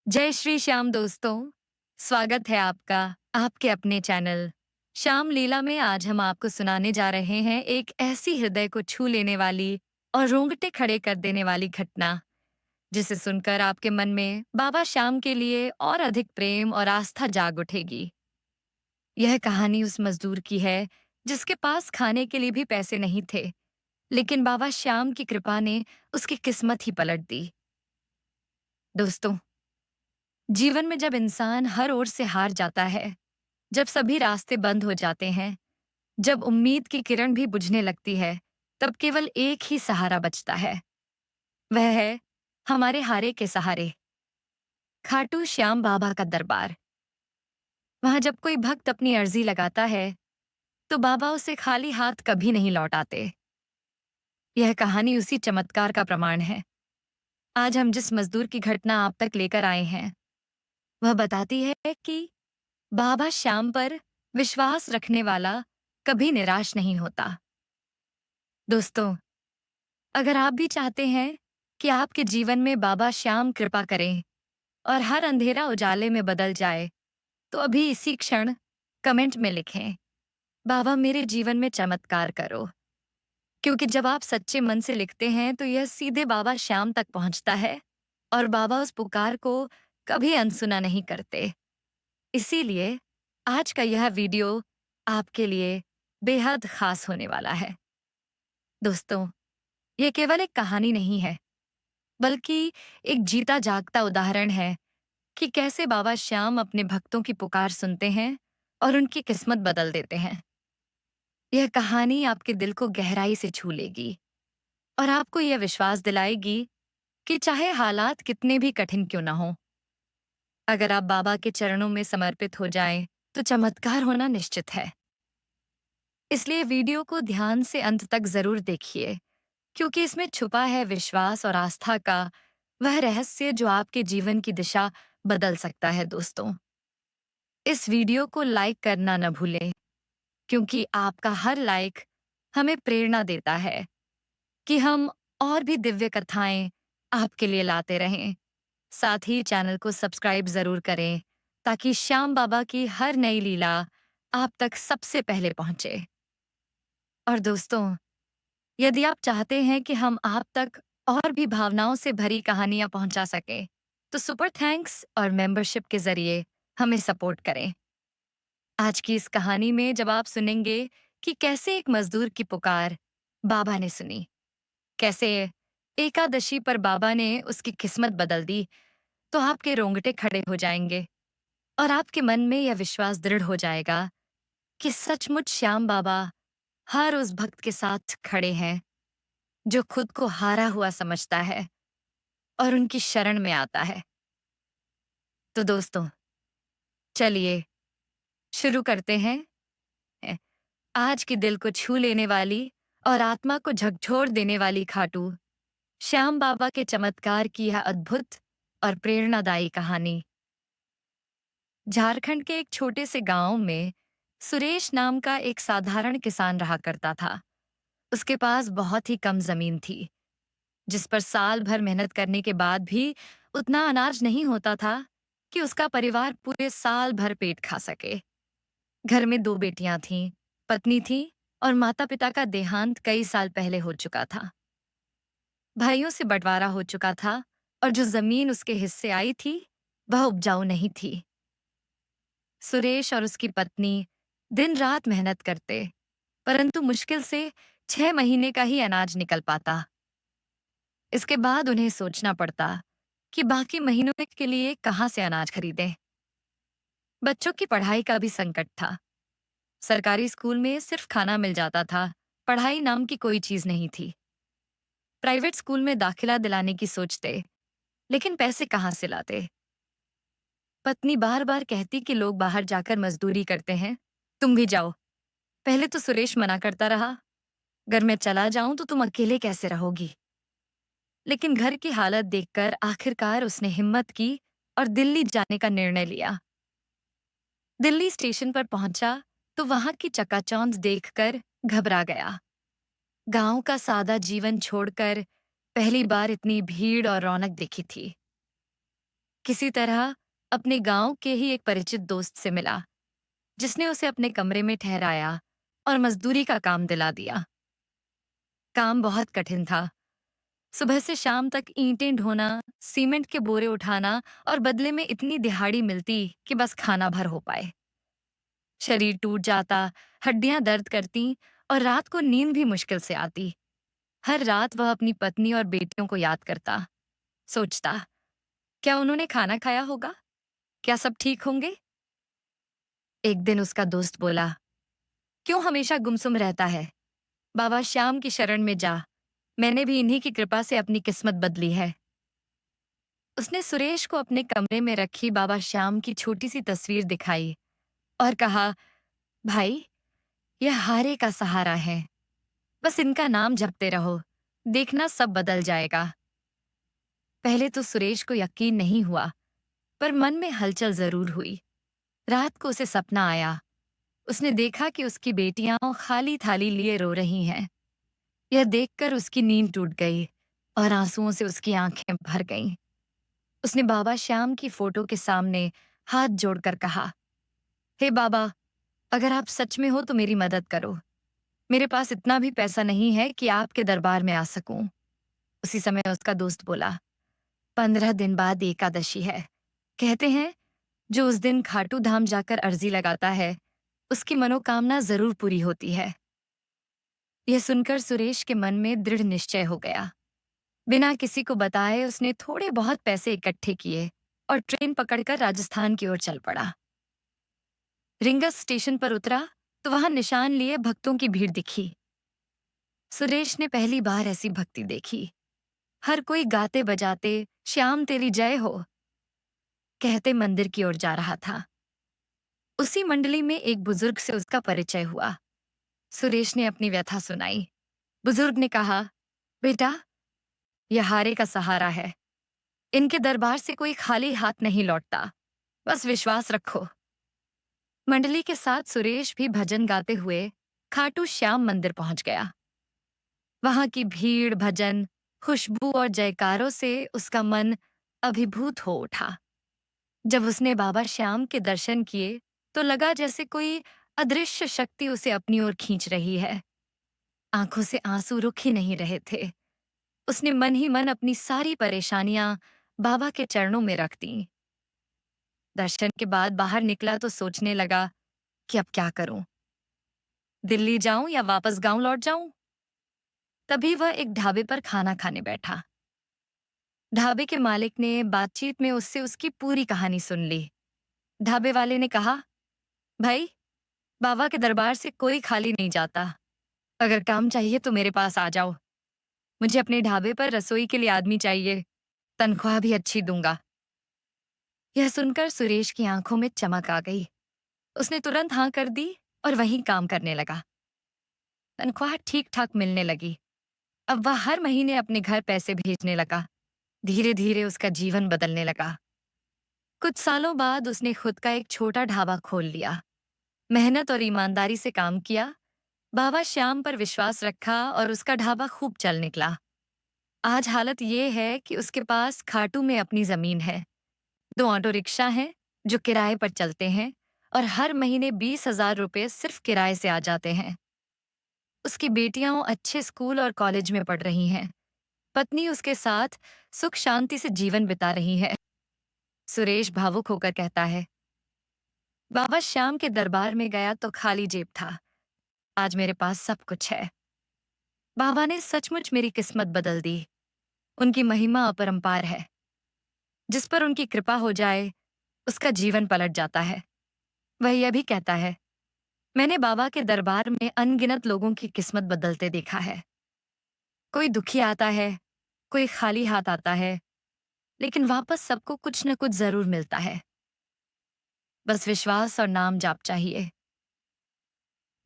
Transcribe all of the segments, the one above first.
जय श्री श्याम दोस्तों, स्वागत है आपका आपके अपने चैनल श्याम लीला में। आज हम आपको सुनाने जा रहे हैं एक ऐसी हृदय को छू लेने वाली और रोंगटे खड़े कर देने वाली घटना, जिसे सुनकर आपके मन में बाबा श्याम के लिए और अधिक प्रेम और आस्था जाग उठेगी। यह कहानी उस मजदूर की है जिसके पास खाने के लिए भी पैसे नहीं थे, लेकिन बाबा श्याम की कृपा ने उसकी किस्मत ही पलट दी। दोस्तों, जीवन में जब इंसान हर ओर से हार जाता है, जब सभी रास्ते बंद हो जाते हैं, जब उम्मीद की किरण भी बुझने लगती है, तब केवल एक ही सहारा बचता है। वह है हमारे हारे के सहारे, खाटू श्याम बाबा का दरबार। वहां जब कोई भक्त अपनी अर्जी लगाता है, तो बाबा उसे खाली हाथ कभी नहीं लौटाते। यह कहानी उसी चमत्कार का प्रमाण है। आज हम जिस मजदूर की घटना आप तक लेकर आए हैं, वह बताती है कि बाबा श्याम पर विश्वास रखने वाला कभी निराश नहीं होता। दोस्तों, अगर आप भी चाहते हैं कि आपके जीवन में बाबा श्याम कृपा करें और हर अंधेरा उजाले में बदल जाए, तो अभी इसी क्षण कमेंट में लिखें, बाबा मेरे जीवन में चमत्कार करो। क्योंकि जब आप सच्चे मन से लिखते हैं, तो यह सीधे बाबा श्याम तक पहुंचता है और बाबा उस पुकार को कभी अनसुना नहीं करते। इसीलिए आज का यह वीडियो आपके लिए बेहद खास होने वाला है। दोस्तों, यह केवल एक कहानी नहीं है, बल्कि एक जीता जागता उदाहरण है कि कैसे बाबा श्याम अपने भक्तों की पुकार सुनते हैं और उनकी किस्मत बदल देते हैं। यह कहानी आपके दिल को गहराई से छू लेगी और आपको यह विश्वास दिलाएगी कि चाहे हालात कितने भी कठिन क्यों ना हो, अगर आप बाबा के चरणों में समर्पित हो जाएं, तो चमत्कार होना निश्चित है। इसलिए वीडियो को ध्यान से अंत तक जरूर देखिए, क्योंकि इसमें छुपा है विश्वास और आस्था का वह रहस्य जो आपके जीवन की दिशा बदल सकता है। दोस्तों, इस वीडियो को लाइक करना न भूलें, क्योंकि आपका हर लाइक हमें प्रेरणा देता है कि हम और भी दिव्य कथाएं आपके लिए लाते रहें। साथ ही चैनल को सब्सक्राइब जरूर करें, ताकि श्याम बाबा की हर नई लीला आप तक सबसे पहले पहुंचे। और दोस्तों, यदि आप चाहते हैं कि हम आप तक और भी भावनाओं से भरी कहानियां पहुंचा सकें, तो सुपर थैंक्स और मेंबरशिप के जरिए हमें सपोर्ट करें। आज की इस कहानी में जब आप सुनेंगे कि कैसे एक मजदूर की पुकार बाबा ने सुनी, कैसे एकादशी पर बाबा ने उसकी किस्मत बदल दी, तो आपके रोंगटे खड़े हो जाएंगे और आपके मन में यह विश्वास दृढ़ हो जाएगा कि सचमुच श्याम बाबा हर उस भक्त के साथ खड़े हैं जो खुद को हारा हुआ समझता है और उनकी शरण में आता है। तो दोस्तों, चलिए शुरू करते हैं आज की दिल को छू लेने वाली और आत्मा को झकझोर देने वाली खाटू श्याम बाबा के चमत्कार की यह अद्भुत और प्रेरणादायी कहानी। झारखंड के एक छोटे से गांव में सुरेश नाम का एक साधारण किसान रहा करता था। उसके पास बहुत ही कम जमीन थी, जिस पर साल भर मेहनत करने के बाद भी उतना अनाज नहीं होता था कि उसका परिवार पूरे साल भर पेट खा सके। घर में दो बेटियां थीं, पत्नी थी और माता-पिता का देहांत कई साल पहले हो चुका था। भाइयों से बंटवारा हो चुका था और जो जमीन उसके हिस्से आई थी, वह उपजाऊ नहीं थी। सुरेश और उसकी पत्नी दिन रात मेहनत करते, परंतु मुश्किल से 6 महीने का ही अनाज निकल पाता। इसके बाद उन्हें सोचना पड़ता कि बाकी महीनों के लिए कहां से अनाज खरीदें। बच्चों की पढ़ाई का भी संकट था। सरकारी स्कूल में सिर्फ खाना मिल जाता था, पढ़ाई नाम की कोई चीज नहीं थी। प्राइवेट स्कूल में दाखिला दिलाने की सोचते, लेकिन पैसे कहां से लाते। पत्नी बार बार कहती कि लोग बाहर जाकर मजदूरी करते हैं, तुम भी जाओ। पहले तो सुरेश मना करता रहा, अगर मैं चला जाऊं तो तुम अकेले कैसे रहोगी। लेकिन घर की हालत देखकर आखिरकार उसने हिम्मत की और दिल्ली जाने का निर्णय लिया। दिल्ली स्टेशन पर पहुंचा तो वहां की चकाचौंध देखकर घबरा गया। गांव का सादा जीवन छोड़कर पहली बार इतनी भीड़ और रौनक देखी थी। किसी तरह अपने गांव के ही एक परिचित दोस्त से मिला, जिसने उसे अपने कमरे में ठहराया और मजदूरी का काम दिला दिया। काम बहुत कठिन था। सुबह से शाम तक ईंटें ढोना, सीमेंट के बोरे उठाना और बदले में इतनी दिहाड़ी मिलती कि बस खाना भर हो पाए। शरीर टूट जाता, हड्डियां दर्द करती और रात को नींद भी मुश्किल से आती। हर रात वह अपनी पत्नी और बेटियों को याद करता, सोचता, क्या उन्होंने खाना खाया होगा? क्या सब ठीक होंगे? एक दिन उसका दोस्त बोला, क्यों हमेशा गुमसुम रहता है? बाबा श्याम की शरण में जा। मैंने भी इन्हीं की कृपा से अपनी किस्मत बदली है। उसने सुरेश को अपने कमरे में रखी बाबा श्याम की छोटी सी तस्वीर दिखाई और कहा, भाई, यह हारे का सहारा है। बस इनका नाम जपते रहो, देखना सब बदल जाएगा। पहले तो सुरेश को यकीन नहीं हुआ, पर मन में हलचल जरूर हुई। रात को उसे सपना आया। उसने देखा कि उसकी बेटियां खाली थाली लिए रो रही हैं। यह देखकर उसकी नींद टूट गई और आंसुओं से उसकी आंखें भर गईं। उसने बाबा श्याम की फोटो के सामने हाथ जोड़कर कहा, हे बाबा, अगर आप सच में हो तो मेरी मदद करो। मेरे पास इतना भी पैसा नहीं है कि आपके दरबार में आ सकूं। उसी समय उसका दोस्त बोला, 15 दिन बाद एकादशी है। कहते हैं जो उस दिन खाटू धाम जाकर अर्जी लगाता है, उसकी मनोकामना जरूर पूरी होती है। यह सुनकर सुरेश के मन में दृढ़ निश्चय हो गया। बिना किसी को बताए उसने थोड़े बहुत पैसे इकट्ठे किए और ट्रेन पकड़कर राजस्थान की ओर चल पड़ा। रिंगस स्टेशन पर उतरा तो वहां निशान लिए भक्तों की भीड़ दिखी। सुरेश ने पहली बार ऐसी भक्ति देखी। हर कोई गाते बजाते श्याम तेरी जय हो कहते मंदिर की ओर जा रहा था। उसी मंडली में एक बुजुर्ग से उसका परिचय हुआ। सुरेश ने अपनी व्यथा सुनाई। बुजुर्ग ने कहा, बेटा, यह हारे का सहारा है। इनके दरबार से कोई खाली हाथ नहीं लौटता। बस विश्वास रखो। मंडली के साथ सुरेश भी भजन गाते हुए खाटू श्याम मंदिर पहुंच गया। वहां की भीड़, भजन, खुशबू और जयकारों से उसका मन अभिभूत हो उठा। जब उसने बाबा श्याम के दर्शन किए तो लगा जैसे कोई अदृश्य शक्ति उसे अपनी ओर खींच रही है। आंखों से आंसू रुक ही नहीं रहे थे। उसने मन ही मन अपनी सारी परेशानियां बाबा के चरणों में रख दी। दर्शन के बाद बाहर निकला तो सोचने लगा कि अब क्या करूं? दिल्ली जाऊं या वापस गांव लौट जाऊं? तभी वह एक ढाबे पर खाना खाने बैठा। ढाबे के मालिक ने बातचीत में उससे उसकी पूरी कहानी सुन ली। ढाबे वाले ने कहा, भाई, बाबा के दरबार से कोई खाली नहीं जाता। अगर काम चाहिए तो मेरे पास आ जाओ। मुझे अपने ढाबे पर रसोई के लिए आदमी चाहिए। तनख्वाह भी अच्छी दूंगा। यह सुनकर सुरेश की आंखों में चमक आ गई। उसने तुरंत हाँ कर दी और वहीं काम करने लगा। तनख्वाह ठीक ठाक मिलने लगी। अब वह हर महीने अपने घर पैसे भेजने लगा। धीरे धीरे उसका जीवन बदलने लगा। कुछ सालों बाद उसने खुद का एक छोटा ढाबा खोल लिया। मेहनत और ईमानदारी से काम किया, बाबा श्याम पर विश्वास रखा और उसका ढाबा खूब चल निकला। आज हालत ये है कि उसके पास खाटू में अपनी जमीन है, 2 ऑटो रिक्शा हैं जो किराए पर चलते हैं और हर महीने 20,000 रुपये सिर्फ किराए से आ जाते हैं। उसकी बेटियां अच्छे स्कूल और कॉलेज में पढ़ रही हैं। पत्नी उसके साथ सुख शांति से जीवन बिता रही है। सुरेश भावुक होकर कहता है, बाबा श्याम के दरबार में गया तो खाली जेब था। आज मेरे पास सब कुछ है। बाबा ने सचमुच मेरी किस्मत बदल दी। उनकी महिमा अपरंपार है। जिस पर उनकी कृपा हो जाए, उसका जीवन पलट जाता है। वह यह भी कहता है, मैंने बाबा के दरबार में अनगिनत लोगों की किस्मत बदलते देखा है। कोई दुखी आता है, कोई खाली हाथ आता है, लेकिन वापस सबको कुछ न कुछ जरूर मिलता है। बस विश्वास और नाम जाप चाहिए।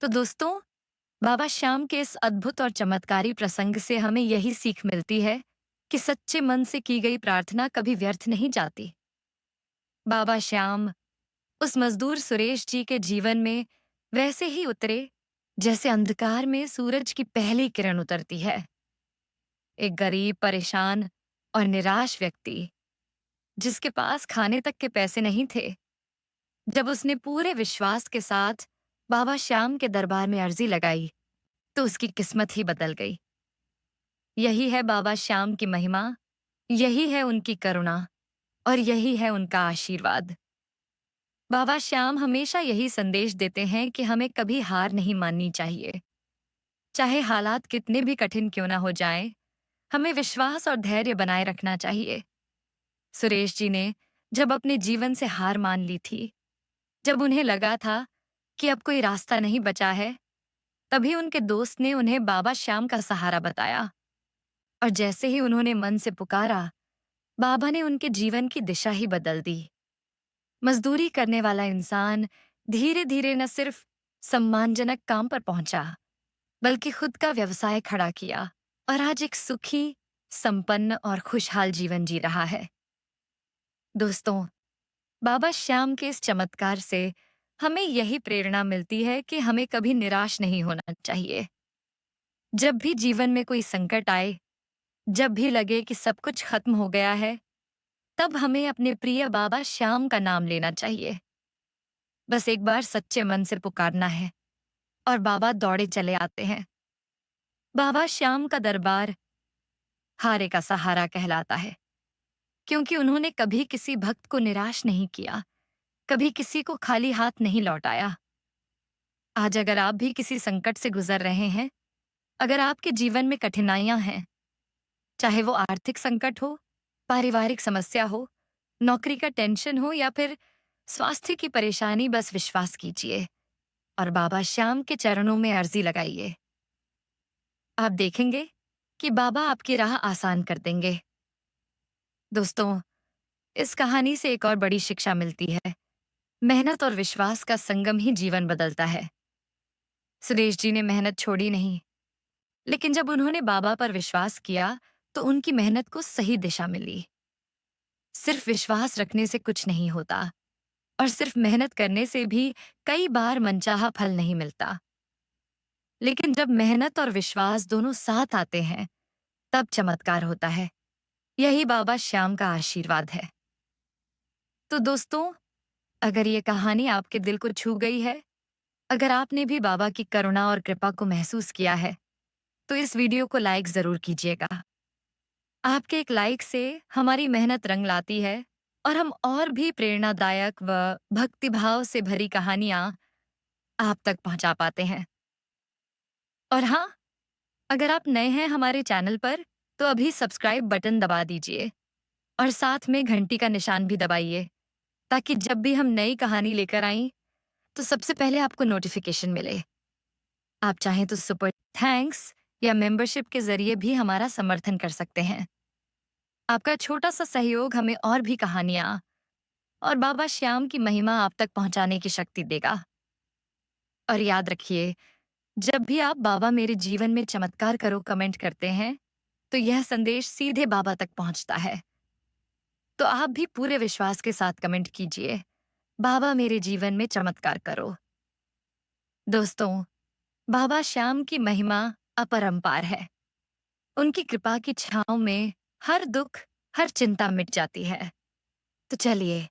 तो दोस्तों, बाबा श्याम के इस अद्भुत और चमत्कारी प्रसंग से हमें यही सीख मिलती है कि सच्चे मन से की गई प्रार्थना कभी व्यर्थ नहीं जाती। बाबा श्याम उस मजदूर सुरेश जी के जीवन में वैसे ही उतरे जैसे अंधकार में सूरज की पहली किरण उतरती है। एक गरीब, परेशान और निराश व्यक्ति जिसके पास खाने तक के पैसे नहीं थे। जब उसने पूरे विश्वास के साथ बाबा श्याम के दरबार में अर्जी लगाई, तो उसकी किस्मत ही बदल गई। यही है बाबा श्याम की महिमा, यही है उनकी करुणा और यही है उनका आशीर्वाद। बाबा श्याम हमेशा यही संदेश देते हैं कि हमें कभी हार नहीं माननी चाहिए। चाहे हालात कितने भी कठिन क्यों ना हो जाएं, हमें विश्वास और धैर्य बनाए रखना चाहिए। सुरेश जी ने जब अपने जीवन से हार मान ली थी, जब उन्हें लगा था कि अब कोई रास्ता नहीं बचा है, तभी उनके दोस्त ने उन्हें बाबा श्याम का सहारा बताया। और जैसे ही उन्होंने मन से पुकारा, बाबा ने उनके जीवन की दिशा ही बदल दी। मजदूरी करने वाला इंसान धीरे धीरे न सिर्फ सम्मानजनक काम पर पहुंचा, बल्कि खुद का व्यवसाय खड़ा किया और आज एक सुखी, संपन्न और खुशहाल जीवन जी रहा है। दोस्तों, बाबा श्याम के इस चमत्कार से हमें यही प्रेरणा मिलती है कि हमें कभी निराश नहीं होना चाहिए। जब भी जीवन में कोई संकट आए, जब भी लगे कि सब कुछ खत्म हो गया है, तब हमें अपने प्रिय बाबा श्याम का नाम लेना चाहिए। बस एक बार सच्चे मन से पुकारना है और बाबा दौड़े चले आते हैं। बाबा श्याम का दरबार हारे का सहारा कहलाता है, क्योंकि उन्होंने कभी किसी भक्त को निराश नहीं किया, कभी किसी को खाली हाथ नहीं लौटाया। आज अगर आप भी किसी संकट से गुजर रहे हैं, अगर आपके जीवन में कठिनाइयां हैं, चाहे वो आर्थिक संकट हो, पारिवारिक समस्या हो, नौकरी का टेंशन हो या फिर स्वास्थ्य की परेशानी, बस विश्वास कीजिए और बाबा श्याम के चरणों में अर्जी लगाइए। आप देखेंगे कि बाबा आपकी राह आसान कर देंगे। दोस्तों, इस कहानी से एक और बड़ी शिक्षा मिलती है। मेहनत और विश्वास का संगम ही जीवन बदलता है। सुरेश जी ने मेहनत छोड़ी नहीं, लेकिन जब उन्होंने बाबा पर विश्वास किया, तो उनकी मेहनत को सही दिशा मिली। सिर्फ विश्वास रखने से कुछ नहीं होता और सिर्फ मेहनत करने से भी कई बार मनचाहा फल नहीं मिलता। लेकिन जब मेहनत और विश्वास दोनों साथ आते हैं, तब चमत्कार होता है। यही बाबा श्याम का आशीर्वाद है। तो दोस्तों, अगर ये कहानी आपके दिल को छू गई है, अगर आपने भी बाबा की करुणा और कृपा को महसूस किया है, तो इस वीडियो को लाइक जरूर कीजिएगा। आपके एक लाइक से हमारी मेहनत रंग लाती है और हम और भी प्रेरणादायक व भक्तिभाव से भरी कहानियां आप तक पहुंचा पाते हैं। और हाँ, अगर आप नए हैं हमारे चैनल पर, तो अभी सब्सक्राइब बटन दबा दीजिए और साथ में घंटी का निशान भी दबाइए, ताकि जब भी हम नई कहानी लेकर आएं, तो सबसे पहले आपको नोटिफिकेशन मिले। आप चाहें तो सुपर थैंक्स या मेंबरशिप के जरिए भी हमारा समर्थन कर सकते हैं। आपका छोटा सा सहयोग हमें और भी कहानियां और बाबा श्याम की महिमा आप तक पहुंचाने की शक्ति देगा। और याद रखिए, जब भी आप बाबा मेरे जीवन में चमत्कार करो कमेंट करते हैं, तो यह संदेश सीधे बाबा तक पहुंचता है। तो आप भी पूरे विश्वास के साथ कमेंट कीजिए, बाबा मेरे जीवन में चमत्कार करो। दोस्तों, बाबा श्याम की महिमा अपरंपार है। उनकी कृपा की छांव में हर दुख, हर चिंता मिट जाती है। तो चलिए,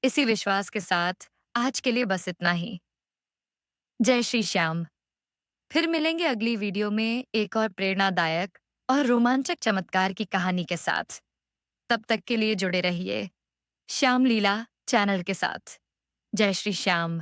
इसी विश्वास के साथ आज के लिए बस इतना ही। जय श्री श्याम। फिर मिलेंगे अगली वीडियो में एक और प्रेरणादायक और रोमांचक चमत्कार की कहानी के साथ। तब तक के लिए जुड़े रहिए श्याम लीला चैनल के साथ। जय श्री श्याम।